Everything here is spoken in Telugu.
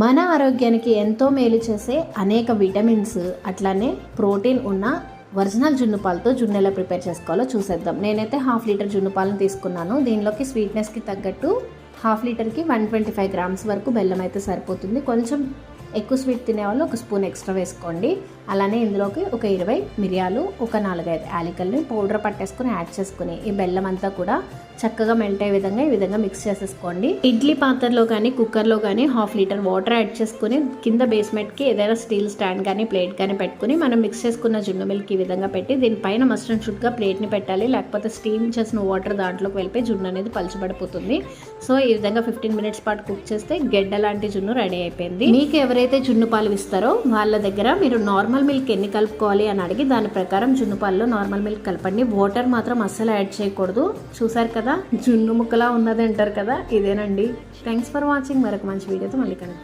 మన ఆరోగ్యానికి ఎంతో మేలు చేసే అనేక విటమిన్స్ అట్లానే ప్రోటీన్ ఉన్న ఒరిజినల్ జున్ను పాలతో జున్ను ఎలా ప్రిపేర్ చేసుకోవాలో చూసేద్దాం. నేనైతే 1/2 లీటర్ జున్ను పాలను తీసుకున్నాను. దీనిలోకి స్వీట్నెస్కి తగ్గట్టు 1/2 లీటర్కి 125 గ్రామ్స్ వరకు బెల్లం అయితే సరిపోతుంది. కొంచెం ఎక్కువ స్వీట్ తినేవాళ్ళు ఒక స్పూన్ ఎక్స్ట్రా వేసుకోండి. అలానే ఇందులోకి ఒక 20 మిరియాలు, ఒక 4-5 యాలకుల్ని పౌడర్ పట్టేసుకుని యాడ్ చేసుకుని ఈ బెల్లం అంతా కూడా చక్కగా మెల్ట్ అయ్యే విధంగా ఈ విధంగా మిక్స్ చేసేసుకోండి. ఇడ్లీ పాత్రలో కానీ కుక్కర్లో కానీ 1/2 లీటర్ వాటర్ యాడ్ చేసుకుని కింద బేస్మెంట్కి ఏదైనా స్టీల్ స్టాండ్ కానీ ప్లేట్ కానీ పెట్టుకుని మనం మిక్స్ చేసుకున్న జున్ను మిల్క్ ఈ విధంగా పెట్టి దీనిపైన మస్ట్ అండ్ షుడ్గా ప్లేట్ని పెట్టాలి. లేకపోతే స్టీమ్ చేసిన వాటర్ దాంట్లోకి వెళ్ళిపోయి జున్ను అనేది పలచబడిపోతుంది. సో ఈ విధంగా 15 మినిట్స్ పాటు కుక్ చేస్తే గెడ్డ లాంటి జున్ను రెడీ అయిపోయింది. మీకు ఎవరైతే జున్ను పాలు ఇస్తారో వాళ్ళ దగ్గర మీరు నార్మల్ మిల్క్ ఎన్ని కలుపుకోవాలి అని అడిగి దాని ప్రకారం జున్ను పాలలో నార్మల్ మిల్క్ కలపండి. వాటర్ మాత్రం అస్సలు యాడ్ చేయకూడదు. చూసారు కదా, జున్ను ముక్కలా ఉన్నది అంటారు కదా, ఇదేనండి. Thanks for watching. మరొక మంచి వీడియోతో మళ్ళీ కలుద్దాం.